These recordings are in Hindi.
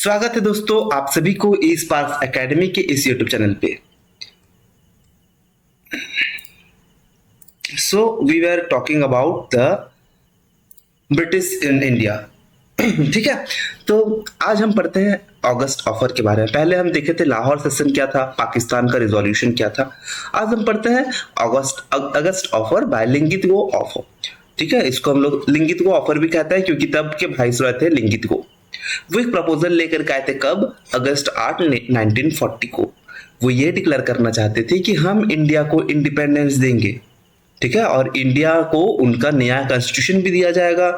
स्वागत है दोस्तों आप सभी को ई स्पार्क्स एकेडमी के इस यूट्यूब चैनल पे। So we were talking about the British in India. ठीक है, तो आज हम पढ़ते हैं अगस्त ऑफर के बारे में। पहले हम देखे थे लाहौर सेशन क्या था, पाकिस्तान का रिजोल्यूशन क्या था। आज हम पढ़ते हैं अगस्त ऑफर बाय लिंगितगो ऑफर। ठीक है, इसको हम लोग लिंगितगो ऑफर भी कहते हैं क्योंकि तब के वाइसरॉय थे लिंगितगो। वो एक प्रपोजल लेकर के आए थे कब? अगस्त 8 1940 को। वो ये डिक्लेयर करना चाहते थे कि हम इंडिया को इंडिपेंडेंस देंगे। ठीक है, और इंडिया को उनका नया कॉन्स्टिट्यूशन भी दिया जाएगा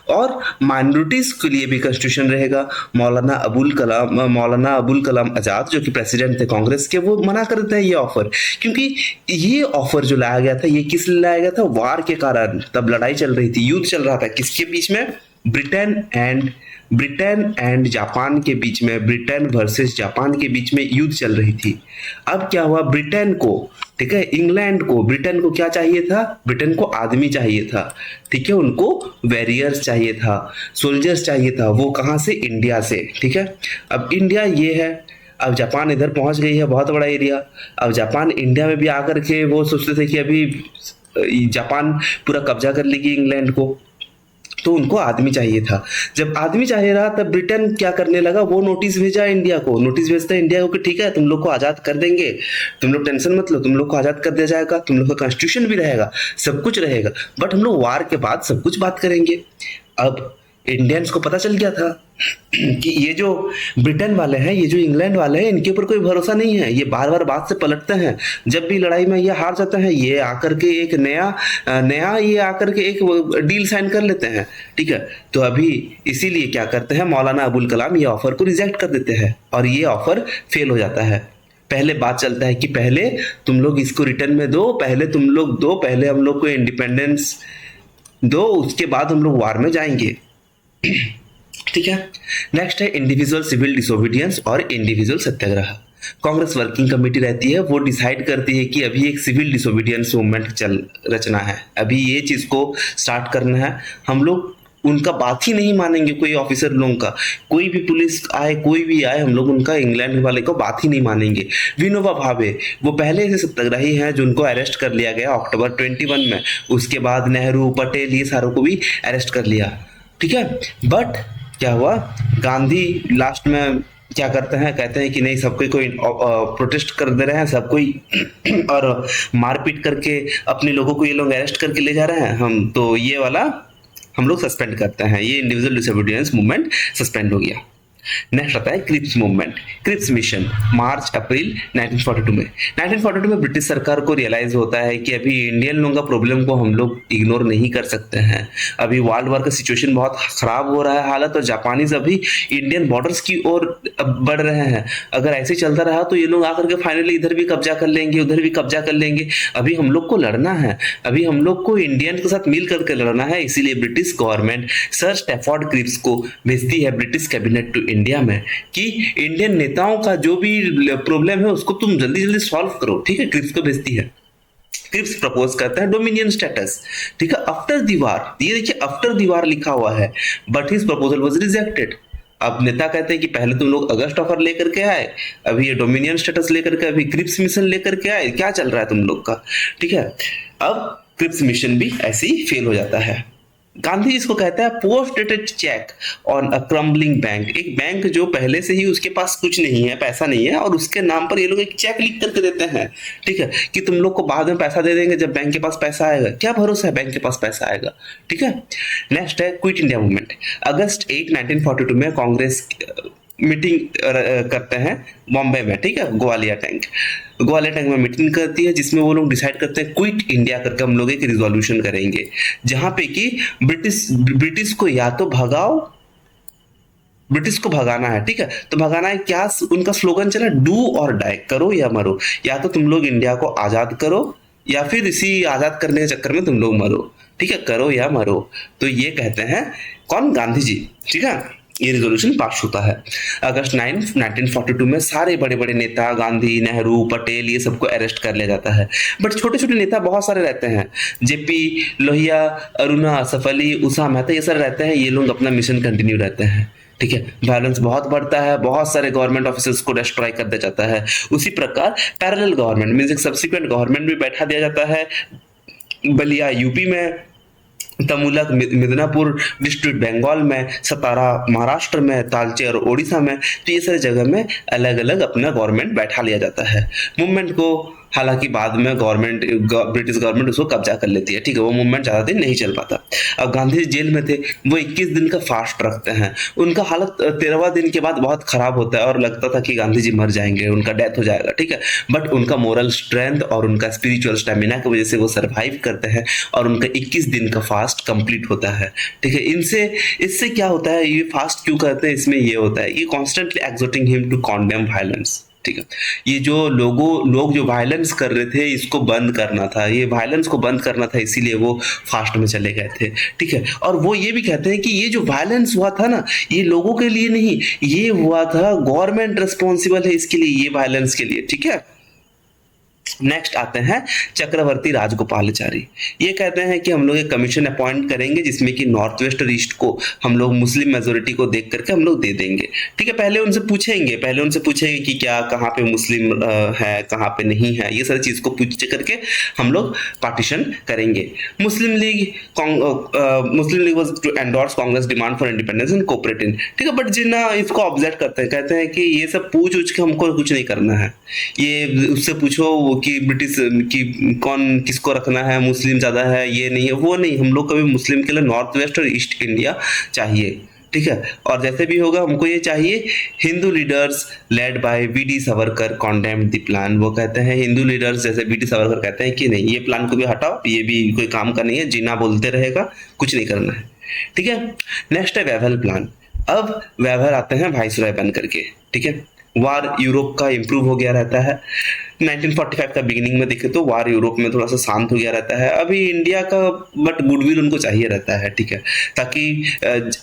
और माइनॉरिटीज के लिए भी कॉन्स्टिट्यूशन रहेगा। मौलाना अबुल कलाम आजाद जो कि प्रेसिडेंट थे कांग्रेस के, वो मना कर देते हैं ये ऑफर, क्योंकि ये ऑफर जो लाया गया था ये किस लिए लाया गया था? वार के कारण। तब लड़ाई चल रही थी, युद्ध चल रहा था किसके बीच में? ब्रिटेन एंड जापान के बीच में। ब्रिटेन वर्सेस जापान के बीच में युद्ध चल रही थी। अब क्या हुआ? ब्रिटेन को, ठीक है, इंग्लैंड को, ब्रिटेन को क्या चाहिए था? ब्रिटेन को आदमी चाहिए था। ठीक है, उनको वॉरियर्स चाहिए था, सोल्जर्स चाहिए था। वो कहाँ से? इंडिया से। ठीक है, अब इंडिया ये है, अब जापान इधर पहुंच गई है, बहुत बड़ा एरिया। अब जापान इंडिया में भी आकर के वो सोचते थे कि अभी जापान पूरा कब्जा कर लेगी इंग्लैंड को, तो उनको आदमी चाहिए था। जब आदमी चाहिए रहा तब ब्रिटेन क्या करने लगा? वो नोटिस भेजा इंडिया को, नोटिस भेजता है इंडिया को कि ठीक है तुम लोग को आजाद कर देंगे, तुम लोग टेंशन मत लो, तुम लोग को आजाद कर दिया जाएगा, तुम लोग का कॉन्स्टिट्यूशन भी रहेगा, सब कुछ रहेगा, बट हम लोग वार के बाद सब कुछ बात करेंगे। अब इंडियंस को पता चल गया था कि ये जो ब्रिटेन वाले हैं, ये जो इंग्लैंड वाले हैं, इनके ऊपर कोई भरोसा नहीं है, ये बार बार बात से पलटते हैं। जब भी लड़ाई में ये हार जाते हैं, ये आकर के एक नया ये आकर के एक डील साइन कर लेते हैं। ठीक है, तो अभी इसीलिए क्या करते हैं, मौलाना अबुल कलाम ये ऑफर को रिजेक्ट कर देते हैं और ये ऑफर फेल हो जाता है। पहले बात चलता है कि पहले तुम लोग इसको रिटर्न में दो, पहले तुम लोग दो, पहले हम लोग को इंडिपेंडेंस दो, उसके बाद हम लोग वार में जाएंगे। ठीक है, नेक्स्ट है इंडिविजुअल सिविल डिसोबीडियंस और इंडिविजुअल सत्याग्रह। कांग्रेस वर्किंग कमेटी रहती है, वो डिसाइड करती है कि अभी एक सिविल डिसोबीडियंस मूवमेंट रचना है, अभी ये चीज को स्टार्ट करना है। हम लोग उनका बात ही नहीं मानेंगे, कोई ऑफिसर लोगों का, कोई भी पुलिस आए, कोई भी आए, हम लोग उनका इंग्लैंड वाले को बात ही नहीं मानेंगे। विनोबा भावे वो पहले से सत्याग्रही हैं जो उनको अरेस्ट कर लिया गया अक्टूबर 21 में। उसके बाद नेहरू, पटेल, ये सारों को भी अरेस्ट कर लिया। ठीक है, बट क्या हुआ? गांधी लास्ट में क्या करते हैं, कहते हैं कि नहीं, सब कोई प्रोटेस्ट कर दे रहे हैं, सब कोई और मारपीट करके अपने लोगों को ये लोग अरेस्ट करके ले जा रहे हैं, हम तो ये वाला हम लोग सस्पेंड करते हैं, ये इंडिविजुअल डिसोबीडियंस मूवमेंट सस्पेंड हो गया। नेक्स्ट आता है क्रिप्स मूवमेंट, क्रिप्स मिशन, मार्च अप्रैल 1942 में। 1942 में ब्रिटिश सरकार को रियलाइज होता है कि अभी इंडियन लोगों का प्रॉब्लम को हम लोग इग्नोर नहीं कर सकते हैं, अभी वर्ल्ड वार का सिचुएशन बहुत खराब हो रहा है हालत, और जापानीज अभी इंडियन बॉर्डर्स की ओर बढ़ रहे हैं। अगर ऐसे चलता रहा तो ये लोग आकर के फाइनली इधर भी कब्जा कर लेंगे, उधर भी कब्जा कर लेंगे। अभी हम लोग को लड़ना है, अभी हम लोग को इंडियन के साथ मिल करके लड़ना है। इसीलिए British government sir Stafford Cripps को भेजती है ब्रिटिश कैबिनेट टू इंडिया में कि इंडियन नेताओं का जो भी प्रॉब्लम है उसको तुम जल्दी जल्दी सॉल्व करो। ठीक है, क्रिप्स को भेजती है। क्रिप्स प्रपोज करता है डोमिनियन स्टेटस। ठीक है, आफ्टर द वार, ये देखिए आफ्टर द वार लिखा हुआ है, but his proposal was rejected. अब नेता कहते हैं कि पहले तुम लोग अगस्त ऑफर लेकर के आए, अभी ये डोमिनियन स्टेटस लेकर के, अभी क्रिप्स मिशन लेकर के आए, क्या चल रहा है तुम लोग का? ठीक है, अब क्रिप्स मिशन भी ऐसे ही फेल हो जाता है। गांधी इसको कहता है post dated cheque on a crumbling bank, एक बैंक जो पहले से ही उसके पास कुछ नहीं है, पैसा नहीं है, और उसके नाम पर ये लोग एक चेक लिख करके देते हैं। ठीक है, कि तुम लोग को बाद में पैसा दे देंगे जब बैंक के पास पैसा आएगा। क्या भरोसा है बैंक के पास पैसा आएगा? ठीक है, नेक्स्ट है क्विट इंडिया मूवमेंट। अगस्त 8 1942 में कांग्रेस मीटिंग करते हैं बॉम्बे में। ठीक है, ग्वालियर टैंक में मीटिंग करती है, जिसमें वो लोग डिसाइड करते हैं क्विट इंडिया करके हम लोग एक रिजोल्यूशन करेंगे, जहां पे कि ब्रिटिश को या तो भगाओ, ब्रिटिश को भगाना है। ठीक है, तो भगाना है क्या? उनका स्लोगन चला डू और डाई, करो या मरो, या तो तुम लोग इंडिया को आजाद करो या फिर इसी आजाद करने के चक्कर में तुम लोग मरो। ठीक है, करो या मरो। तो ये कहते हैं कौन? गांधी जी। ठीक है, ये रिजोल्यूशन पास होता है। अगस्त 9 1942 में सारे बड़े बड़े नेता, गांधी, नेहरू, पटेल, ये सबको अरेस्ट कर लिया जाता है। बट छोटे छोटे नेता बहुत सारे रहते हैं, जेपी, लोहिया, अरुणा, असफ अली, उषा मेहता, ये सारे रहते हैं, ये लोग अपना मिशन कंटिन्यू रहते हैं। ठीक है, वायलेंस बहुत बढ़ता है, बहुत सारे गवर्नमेंट ऑफिसर्स को डिस्ट्रॉय कर दिया जाता है। उसी प्रकार पैरेलल गवर्नमेंट मींस एक सब्सिक्वेंट गवर्नमेंट भी बैठा दिया जाता है। बलिया यूपी में, तमुलक मिदनापुर डिस्ट्रिक्ट बंगाल में, सतारा महाराष्ट्र में, तालचेर ओडिशा में, तो ये सारी जगह में अलग अलग अपना गवर्नमेंट बैठा लिया जाता है। मूवमेंट को हालांकि बाद में ब्रिटिश गवर्नमेंट उसको कब्जा कर लेती है, ठीक है, वो मूवमेंट ज्यादा दिन नहीं चल पाता। अब गांधी जी जेल में थे, वो 21 दिन का फास्ट रखते हैं। उनका हालत 13वां दिन के बाद बहुत खराब होता है और लगता था कि गांधी जी मर जाएंगे, उनका डेथ हो जाएगा, ठीक है, बट उनका मोरल स्ट्रेंथ और उनका स्पिरिचुअल स्टेमिना की वजह से वो सर्वाइव करते हैं और उनका 21 दिन का फास्ट कंप्लीट होता है, ठीक है। इससे क्या होता है, ये फास्ट क्यों करते हैं, इसमें ये होता है, ये कॉन्स्टेंटली एक्सोर्टिंग हिम टू कॉन्डेम वायलेंस, ठीक है। ये जो लोग जो वायलेंस कर रहे थे, इसको बंद करना था, ये वायलेंस को बंद करना था, इसीलिए वो फास्ट में चले गए थे, ठीक है। और वो ये भी कहते हैं कि ये जो वायलेंस हुआ था ना, ये लोगों के लिए नहीं, ये हुआ था गवर्नमेंट रिस्पॉन्सिबल है इसके लिए, ये वायलेंस के लिए, ठीक है। नेक्स्ट आते हैं चक्रवर्ती राजगोपालाचारी। ये कहते हैं कि हम लोग एक कमीशन अपॉइंट करेंगे जिसमें कि नॉर्थ वेस्ट और ईस्ट को हम लोग मुस्लिम मेजोरिटी को देख करके हम लोग दे देंगे, ठीक है। पहले उनसे पूछेंगे कि क्या कहाँ पे मुस्लिम है, कहाँ पे नहीं है, ये सारी चीज को पूछ करके हम लोग पार्टीशन करेंगे। Muslim League was to endorse Congress demand for independence and cooperate in, ठीक है, बट जिन्ना इसको ऑब्जेक्ट करते हैं, कहते हैं कि ये सब पूछ के हमको कुछ नहीं करना है, ये उससे पूछो कि ब्रिटिश की कौन किसको रखना है, मुस्लिम ज्यादा है, ये नहीं है, वो नहीं, हम लोग कभी मुस्लिम के लिए नॉर्थ वेस्ट और ईस्ट इंडिया चाहिए, ठीक है। और जैसे भी होगा हमको ये चाहिए। Hindu leaders led by VD Savarkar condemned the plan. वो कहते हैं, हिंदू लीडर्स जैसे वीडी सावरकर कहते हैं कि नहीं, ये प्लान को भी हटाओ, ये भी कोई काम का नहीं है, जीना बोलते रहेगा, कुछ नहीं करना है, ठीक है। नेक्स्ट है वेवल प्लान। अब वेवर आते हैं वाइसरॉय बन करके, ठीक है। वार यूरोप का इंप्रूव हो गया रहता है। 1945 का बिगिनिंग में देखे तो वार यूरोप में थोड़ा सा शांत हो गया रहता है। अभी इंडिया का बट गुडविल उनको चाहिए रहता है, ठीक है, ताकि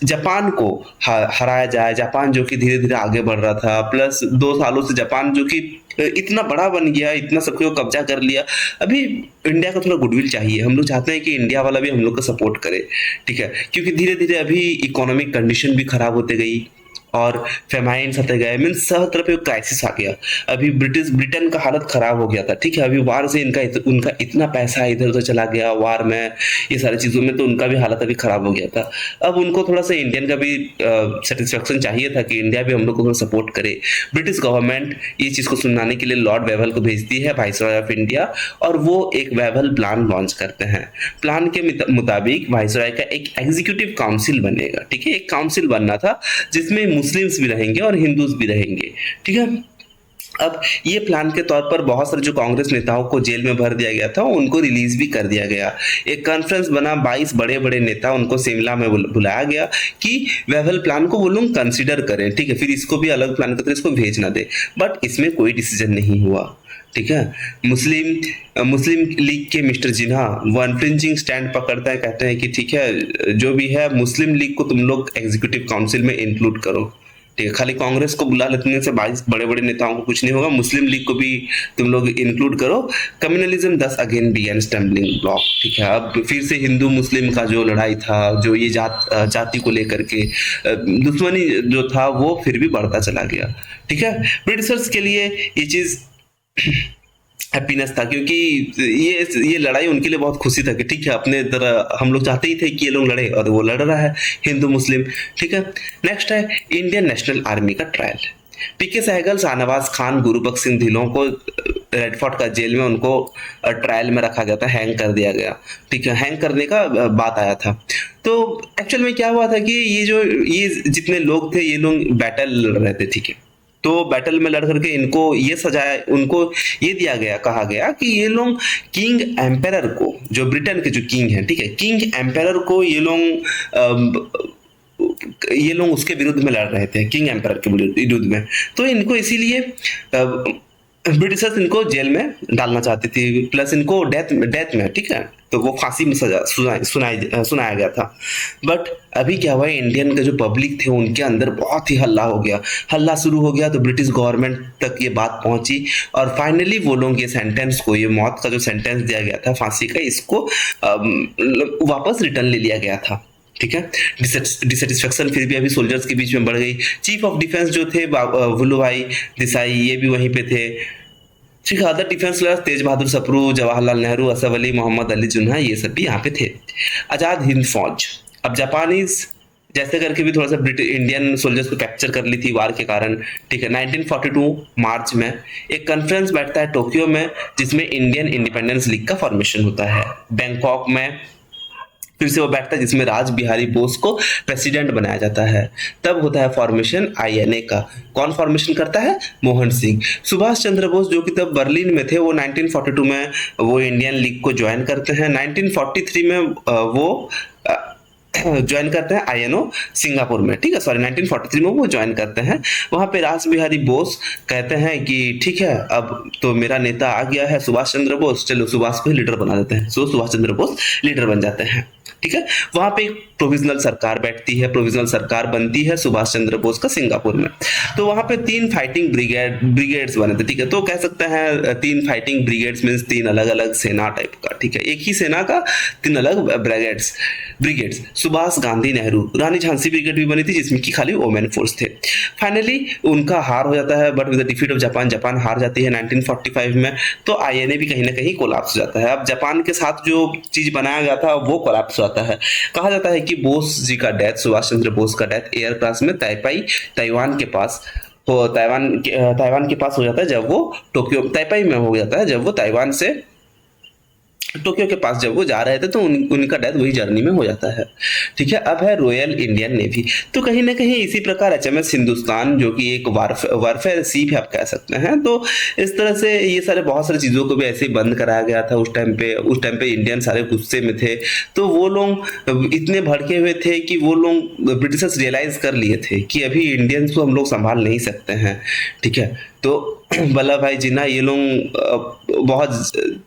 जापान को हराया जाए। जापान जो कि धीरे धीरे आगे बढ़ रहा था, प्लस 2 सालों से जापान जो कि इतना बड़ा बन गया, इतना सबको कब्जा कर लिया, अभी इंडिया को थोड़ा गुडविल चाहिए। हम लोग चाहते हैं कि इंडिया वाला भी हम लोग का सपोर्ट करे, ठीक है, क्योंकि धीरे धीरे अभी इकोनॉमिक कंडीशन भी खराब होते गई और फेमाइन्स आते गए, मीन्स सब तरफ एक क्राइसिस आ गया। अभी ब्रिटेन का हालत खराब हो गया था, ठीक है, अभी वार से उनका इतना पैसा इधर उधर चला गया वार में, ये सारी चीजों में, तो उनका भी हालत अभी खराब हो गया था। अब उनको थोड़ा सा इंडियन का भी सेटिस्फेक्शन चाहिए था कि इंडिया भी हम लोग को थोड़ा सपोर्ट करे। ब्रिटिश गवर्नमेंट ये चीज को सुनाने के लिए लॉर्ड वेवल को भेजती है, वाइसरॉय ऑफ इंडिया, और वो एक वेवल प्लान लॉन्च करते हैं। प्लान के मुताबिक वाइसरॉय का एक एग्जीक्यूटिव काउंसिल बनेगा, ठीक है, एक काउंसिल बनना था जिसमें मुस्लिम्स भी रहेंगे और हिंदूज भी रहेंगे, ठीक है। अब ये प्लान के तौर पर बहुत सारे जो कांग्रेस नेताओं को जेल में भर दिया गया था उनको रिलीज भी कर दिया गया। एक कॉन्फ्रेंस बना, 22 बड़े बड़े नेता, उनको शिमला में बुलाया गया कि वेवल प्लान को वो लोग कंसिडर करें, ठीक है, फिर इसको भी अलग प्लान करके इसको भेज ना दे। बट इसमें कोई डिसीजन नहीं हुआ, ठीक है। मुस्लिम लीग के मिस्टर जिन्हा वो अनफ्लिंचिंग स्टैंड पकड़ता है, कहते हैं कि ठीक है, जो भी है मुस्लिम लीग को तुम लोग एग्जीक्यूटिव काउंसिल में इंक्लूड करो, ठीक है, खाली कांग्रेस को बुला लेने से 22 बड़े बड़े नेताओं को कुछ नहीं होगा, मुस्लिम लीग को भी तुम लोग इंक्लूड करो। कम्युनलिज्म दस अगेन बिगेन स्टम्बलिंग ब्लॉक, ठीक है। अब फिर से हिंदू मुस्लिम का जो लड़ाई था, जो ये जाति को लेकर के दुश्मनी जो था, वो फिर भी बढ़ता चला गया, ठीक है। ब्रिटिशर्स के लिए ये चीज हैप्पीनेस था, क्योंकि ये लड़ाई उनके लिए बहुत खुशी था कि ठीक है, अपने तरह हम लोग चाहते ही थे कि ये लोग लड़े, और वो लड़ रहा है हिंदू मुस्लिम, ठीक है। नेक्स्ट है इंडियन नेशनल आर्मी का ट्रायल। पीके सहगल, शाहनवाज खान, गुरुबख्श सिंह ढिल्लों को रेड फोर्ट का जेल में उनको ट्रायल में रखा गया था, हैंग कर दिया गया, ठीक है, हैंग करने का बात आया था। तो एक्चुअल में क्या हुआ था कि ये जितने लोग थे, ये लोग बैटल लड़ रहे थे, ठीक है। तो बैटल में लड़ करके इनको ये सजाया, उनको ये दिया गया, कहा गया कि ये लोग किंग एम्पेरर को, जो ब्रिटेन के जो किंग हैं, ठीक है, किंग एम्पेरर को ये लोग उसके विरुद्ध में लड़ रहे थे, किंग एम्पेरर के विरुद्ध में। तो इनको इसीलिए ब्रिटिशर्स इनको जेल में डालना चाहती थी, प्लस इनको डेथ में, ठीक है, तो वो फांसी में सजा सुनाया गया था। बट अभी क्या हुआ, इंडियन के जो पब्लिक थे उनके अंदर बहुत ही हल्ला शुरू हो गया। तो ब्रिटिश गवर्नमेंट तक ये बात पहुंची और फाइनली वो लोग ये सेंटेंस को, ये मौत का जो सेंटेंस दिया गया था फांसी का, इसको वापस रिटर्न ले लिया गया था, ठीक है। डिससेटिस्फेक्शन फिर भी अभी सोल्जर्स के बीच में बढ़ गई। चीफ ऑफ डिफेंस जो थे वल्लुभाई देसाई, ये भी वहीं पे थे। ठीक है। अदर डिफेंस लीडर्स तेज बहादुर सप्रू, जवाहरलाल नेहरू, असफ अली, मोहम्मद अली जिन्ना, ये सब भी यहाँ पे थे। आजाद हिंद फौज, अब जापानीज जैसे करके भी थोड़ा सा ब्रिटिश इंडियन सोल्जर्स को कैप्चर कर ली थी वार के कारण। ठीक है। 1942 मार्च में एक कॉन्फ्रेंस बैठता है टोक्यो में, जिसमें इंडियन इंडिपेंडेंस लीग का फॉर्मेशन होता है। बैंकॉक में फिर से वो बैठता है, जिसमें राज बिहारी बोस को प्रेसिडेंट बनाया जाता है। तब होता है फॉर्मेशन आईएनए का। कौन फॉर्मेशन करता है? मोहन सिंह। सुभाष चंद्र बोस जो कि तब बर्लिन में थे, वो 1942 में वो इंडियन लीग को ज्वाइन करते हैं। 1943 में वो ज्वाइन करते हैं आईएनओ सिंगापुर में। ठीक है, सॉरी 1943 में वो ज्वाइन करते हैं। वहां पे राज बिहारी बोस कहते हैं कि ठीक है, अब तो मेरा नेता आ गया है सुभाष चंद्र बोस, चलो सुभाष को लीडर बना देते हैं। सो सुभाष चंद्र बोस लीडर बन जाते हैं। ठीक है। वहां पे प्रोविजनल सरकार बैठती है, प्रोविजनल सरकार बनती है सुभाष चंद्र बोस का सिंगापुर में। तो वहां पे 3 फाइटिंग ब्रिगेड्स बने थे। ठीक है, तो कह सकते हैं 3 फाइटिंग ब्रिगेड्स मींस 3 अलग अलग सेना टाइप का। ठीक है, एक ही सेना का 3 अलग ब्रिगेड्स। सुभाष गांधी नेहरू रानी झांसी ब्रिगेड भी बनी थी, जिसमें कि खाली वोमेन फोर्स थे। फाइनली उनका हार हो जाता है, but with the defeat of Japan हार जाती है 1945 में। तो आईएनए भी कहीं ना कहीं कोलैप्स हो जाता है। अब जापान के साथ जो चीज बनाया गया था वो कोलैप्स होता है। कहा जाता है कि बोस जी का डेथ, सुभाष चंद्र बोस का डेथ एयर क्रास में ताइवान के पास ताइवान के पास हो जाता है, जब वो टोक्यो ताइपाई में हो जाता है, जब वो ताइवान से टोक्यो के पास जब वो जा रहे थे, तो उनका डेथ वही जर्नी में हो जाता है। ठीक है। अब है रॉयल इंडियन नेवी। तो कहीं ना कहीं इसी प्रकार एचएमएस हिंदुस्तान, जो कि एक वारफेयर शिप है आप कह सकते हैं, तो इस तरह से ये सारे बहुत सारी चीजों को भी ऐसे ही बंद कराया गया था उस टाइम पे इंडियन सारे गुस्से में थे। तो वो लोग इतने भड़के हुए थे कि वो लोग ब्रिटिशर्स रियलाइज कर लिए थे कि अभी इंडियंस को हम लोग संभाल नहीं सकते हैं। ठीक है। तो वल्लभ भाई जिन्ना ये लोग बहुत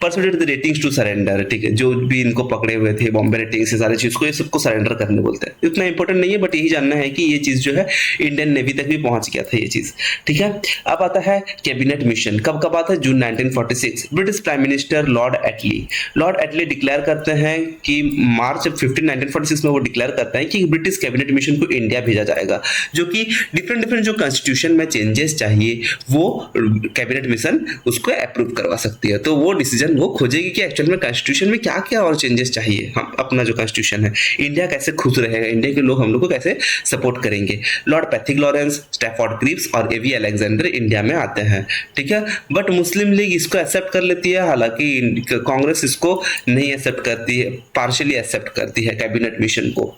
persuaded the ratings to surrender. ठीक है, जो भी इनको पकड़े हुए थे बॉम्बे रेटिंग्स से सारी चीज को, ये सबको सरेंडर करने बोलते हैं। इतना इंपॉर्टेंट नहीं है, बट यही जानना है कि ये चीज जो है इंडियन नेवी तक भी पहुंच गया था ये चीज। ठीक है। अब आता है कैबिनेट मिशन। कब कब आता है? जून 1946। ब्रिटिश प्राइम मिनिस्टर लॉर्ड एटली डिक्लेयर करते हैं कि मार्च 15 1946 में वो डिक्लेयर करते हैं कि ब्रिटिश कैबिनेट मिशन को इंडिया भेजा जाएगा, जो कि डिफरेंट जो कॉन्स्टिट्यूशन में चेंजेस चाहिए वो कैबिनेट मिशन उसको अप्रूव करवा सकती है। तो वो डिसीजन वो खोजेगी कि एक्चुअल में कॉन्स्टिट्यूशन में क्या क्या और चेंजेस चाहिए। हम अपना जो कॉन्स्टिट्यूशन है, इंडिया कैसे खुश रहेगा, इंडिया के लोग हम लोग को कैसे सपोर्ट करेंगे। Lord Pethick Lawrence, Stafford Cripps और एवी अलेक्जेंडर इंडिया में आते हैं। ठीक है। बट मुस्लिम लीग इसको एक्सेप्ट कर लेती है, हालांकि कांग्रेस इसको नहीं एक्सेप्ट करती है, पार्शियली एक्सेप्ट करती है कैबिनेट मिशन को।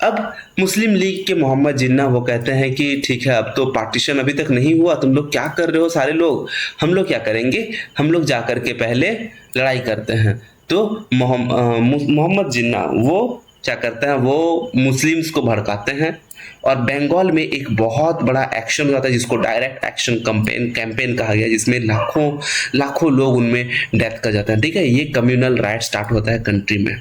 अब मुस्लिम लीग के मोहम्मद जिन्ना वो कहते हैं कि ठीक है, अब तो पार्टीशन अभी तक नहीं हुआ, तुम लोग क्या कर रहे हो सारे लोग, हम लोग क्या करेंगे, हम लोग जाकर के पहले लड़ाई करते हैं। तो मोहम्मद जिन्ना वो क्या करते हैं, वो मुस्लिम्स को भड़काते हैं और बंगाल में एक बहुत बड़ा एक्शन हो जाता है, जिसको डायरेक्ट एक्शन कैंपेन कहा गया, जिसमें लाखों लोग उनमें डेथ कर जाते हैं। ठीक है। ये कम्युनल राइट स्टार्ट होता है कंट्री में।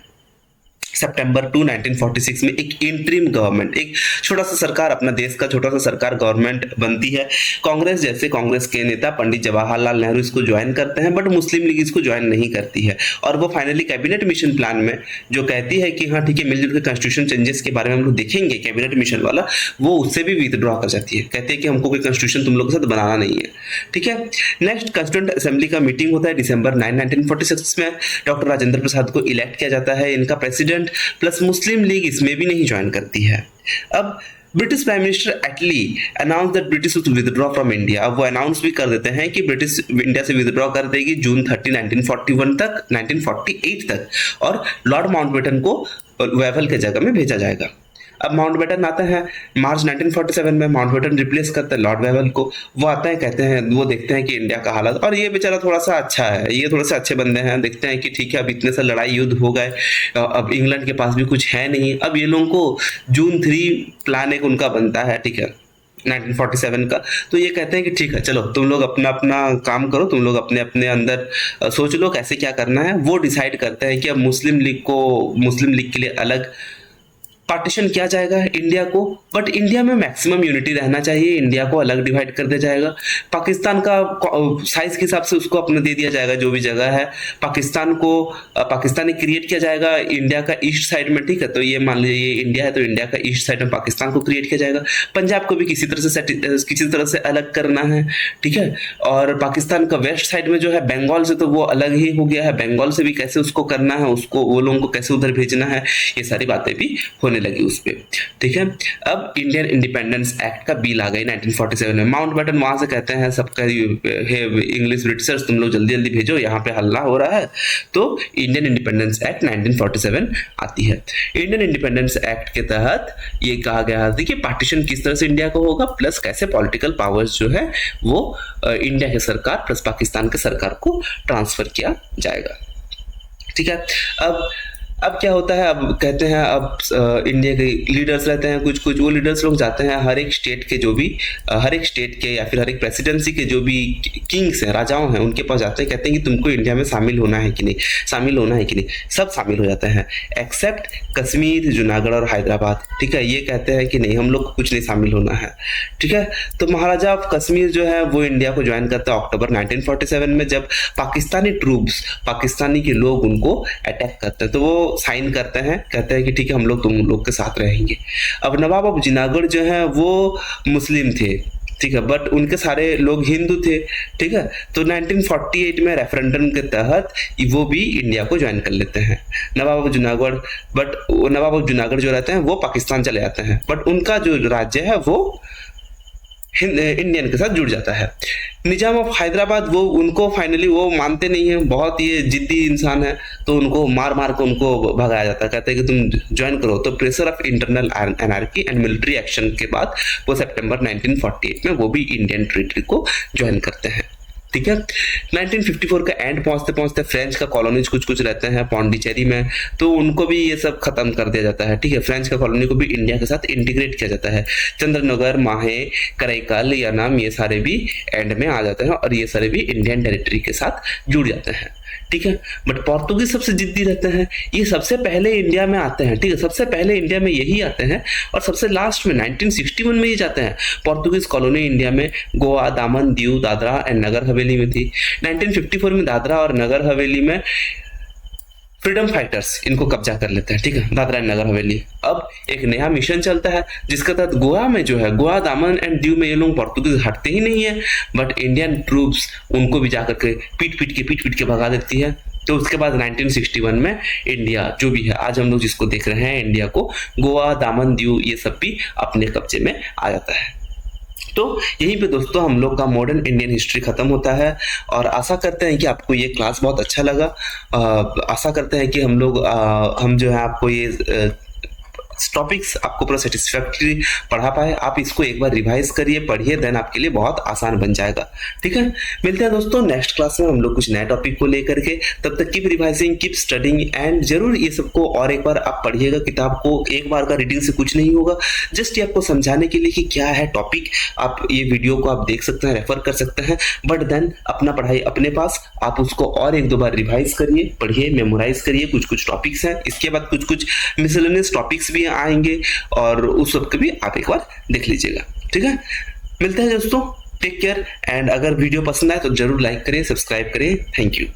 सितंबर 2 1946 में एक इंटरिम गवर्नमेंट, एक छोटा सा सरकार, अपना देश का छोटा सा सरकार गवर्नमेंट बनती है। कांग्रेस के नेता पंडित जवाहरलाल नेहरू इसको ज्वाइन करते हैं, बट मुस्लिम लीग इसको ज्वाइन नहीं करती है। और वो फाइनली कैबिनेट मिशन प्लान में जो कहती है कि हाँ ठीक है, मिलजुल के कॉन्स्टिट्यूशन चेंजेस के बारे में हम लोग देखेंगे, कैबिनेट मिशन वाला, वो उससे भी विथड्रॉ कर जाती है। कहते हैं कि हमको कोई कॉन्स्टिट्यूशन तुम लोग के साथ बनाना नहीं है। ठीक है। नेक्स्ट कॉन्स्टिट्यूंट असेंबली का मीटिंग होता है दिसंबर 9 1946 में। डॉक्टर राजेंद्र प्रसाद को इलेक्ट किया जाता है इनका प्रेसिडेंट, प्लस मुस्लिम लीग इसमें भी नहीं ज्वाइन करती है। अब British prime minister Attlee announce that British will withdraw from India. अब वो अनाउंस भी कर देते हैं कि ब्रिटिश इंडिया से विथड्रॉ कर देगी जून 30 1941 तक 1948 तक, और लॉर्ड माउंटबेटन को वेवल के जगह में भेजा जाएगा। अब माउंटबेटन आता है मार्च 1947 में, माउंटबेटन रिप्लेस करते हैं लॉर्ड वेवल को। वो आते हैं, कहते हैं, वो देखते हैं कि इंडिया का हालत, और ये बेचारा थोड़ा सा अच्छा है, ये थोड़े से अच्छे बंदे हैं, देखते हैं कि ठीक है, अब इतने से लड़ाई युद्ध हो गए, अब इंग्लैंड के पास भी कुछ है नहीं। अब ये लोगों को जून 3 प्लान एक उनका बनता है। ठीक है, 1947 का। तो ये कहते हैं कि ठीक है, चलो तुम लोग अपना अपना काम करो, तुम लोग अपने अपने अंदर सोच लो कैसे क्या करना है। वो डिसाइड करते हैं कि अब मुस्लिम लीग के लिए अलग पार्टीशन किया जाएगा इंडिया को, बट इंडिया में मैक्सिमम यूनिटी रहना चाहिए, इंडिया को अलग डिवाइड कर दिया जाएगा। पाकिस्तान का साइज के हिसाब से उसको अपना दे दिया जाएगा जो भी जगह है, पाकिस्तान को पाकिस्तानी क्रिएट किया जाएगा इंडिया का ईस्ट साइड में, ठीक है। तो ये मान लीजिए ये इंडिया है तो इंडिया का ईस्ट साइड में पाकिस्तान को क्रिएट किया जाएगा। पंजाब को भी किसी तरह से अलग करना है, ठीक है। और पाकिस्तान का वेस्ट साइड में जो है बंगाल से, तो वो अलग ही हो गया है, बंगाल से भी कैसे उसको करना है, उसको वो लोगों को कैसे उधर भेजना है, ये सारी बातें भी होने लगी उस पर, ठीक है। अब इंडियन इंडिपेंडेंस एक्ट का बिल आ गई 1947 में। माउंटबेटन वहां से कहते हैं सबका इंग्लिश ब्रिटिशर्स तुम लोग जल्दी जल्दी भेजो, यहाँ पे हल्ला हो रहा है। तो इंडियन इंडिपेंडेंस एक्ट 1947 आती है। इंडियन इंडिपेंडेंस एक्ट के तहत ये कहा गया था कि पार्टीशन किस तरह से इंडिया को होगा, प्लस कैसे पॉलिटिकल पावर्स जो है वो इंडिया की सरकार प्लस पाकिस्तान के सरकार को ट्रांसफर किया जाएगा, ठीक है। अब क्या होता है, अब कहते हैं अब इंडिया के लीडर्स रहते हैं कुछ कुछ, वो लीडर्स लोग जाते हैं हर एक स्टेट के जो भी हर एक स्टेट के या फिर हर एक प्रेसिडेंसी के जो भी किंग्स हैं, राजाओं हैं, उनके पास जाते हैं, कहते हैं कि तुमको इंडिया में शामिल होना है कि नहीं, शामिल होना है कि नहीं। सब शामिल हो जाते हैं एक्सेप्ट कश्मीर, जूनागढ़ और हैदराबाद, ठीक है। ये कहते हैं कि नहीं हम लोग को कुछ नहीं शामिल होना है, ठीक है। तो महाराजा ऑफ कश्मीर जो है वो इंडिया को ज्वाइन करता है अक्टूबर 1947 में, जब पाकिस्तानी ट्रूप्स, पाकिस्तानी के लोग उनको अटैक करते हैं, तो वो साइन करते हैं, कहते हैं कि ठीक है हम लोग तुम लोग के साथ रहेंगे। अब नवाब ऑफ जूनागढ़ जो है वो मुस्लिम थे, ठीक है, बट उनके सारे लोग हिंदू थे, ठीक है। तो 1948 में रेफरेंडम के तहत वो भी इंडिया को ज्वाइन कर लेते हैं Nawab of Junagadh. But Nawab of Junagadh जो रहते हैं वो पाकिस्तान चले जाते हैं, बट उनका जो राज्य है वो इंडियन के साथ जुड़ जाता है। निजाम ऑफ हैदराबाद वो उनको फाइनली वो मानते नहीं है, बहुत ये जिद्दी इंसान है, तो उनको मार मार के उनको भगाया जाता है, कहते हैं कि तुम ज्वाइन करो। तो pressure of internal anarchy and military action के बाद वो सितंबर 1948 में वो भी इंडियन टेरिटरी को ज्वाइन करते हैं, ठीक है। 1954 का एंड पहुंचते पहुंचते फ्रेंच का कॉलोनीज कुछ कुछ रहते हैं पौंडीचेरी में, तो उनको भी ये सब खत्म कर दिया जाता है, ठीक है। फ्रेंच का कॉलोनी को भी इंडिया के साथ इंटीग्रेट किया जाता है। चंद्रनगर, माहे, कराईकल, यानाम ये सारे भी एंड में आ जाते हैं और ये सारे भी इंडियन टेरिटरी के साथ जुड़ जाते हैं, ठीक है। बट पोर्तुगीज सबसे जिद्दी रहते हैं, ये सबसे पहले इंडिया में आते हैं, ठीक है, सबसे पहले इंडिया में यही आते हैं और सबसे लास्ट में 1961 में ये जाते हैं। पोर्तुगीज कॉलोनी इंडिया में गोवा, दामन, दीव, दादरा एंड नगर हवेली में थी। 1954 में दादरा और नगर हवेली में फ्रीडम फाइटर्स इनको कब्जा कर लेते हैं, ठीक है, दादरा एंड नगर हवेली। अब एक नया मिशन चलता है जिसके तहत गोवा में जो है, गोवा, दामन एंड दीव में ये लोग पोर्तुगीज हटते ही नहीं है, बट इंडियन ट्रूप्स उनको भी जाकर के पीट पीट के भगा देती है। तो उसके बाद 1961 में इंडिया जो भी है आज हम लोग जिसको देख रहे हैं इंडिया को, गोवा, दामन, दीव ये सब भी अपने कब्जे में आ जाता है। तो यहीं पे दोस्तों हम लोग का मॉडर्न इंडियन हिस्ट्री खत्म होता है और आशा करते हैं कि आपको ये क्लास बहुत अच्छा लगा। आशा करते हैं कि हम जो है आपको ये टॉपिक्स आपको पूरा सेटिस्फैक्टरी पढ़ा पाए। आप इसको एक बार रिवाइज करिए, पढ़िए, देन आपके लिए बहुत आसान बन जाएगा, ठीक है। मिलते हैं दोस्तों नेक्स्ट क्लास में हम लोग कुछ नए टॉपिक को लेकर के। तब तक keep revising, keep studying and जरूर ये सबको और एक बार आप पढ़िएगा। किताब को एक बार का रीडिंग से कुछ नहीं होगा, जस्ट ये आपको समझाने के लिए कि क्या है टॉपिक। आप ये वीडियो को आप देख सकते हैं, रेफर कर सकते हैं, बट देन अपना पढ़ाई अपने पास, आप उसको और एक दो बार रिवाइज करिए, पढ़िए, मेमोराइज करिए। कुछ कुछ टॉपिक्स हैं, इसके बाद कुछ कुछ मिसलेनियस टॉपिक्स भी आएंगे और उस सब को भी आप एक बार देख लीजिएगा, ठीक है। मिलते हैं दोस्तों, टेक केयर एंड अगर वीडियो पसंद आए तो जरूर लाइक करें, सब्सक्राइब करें। Thank you.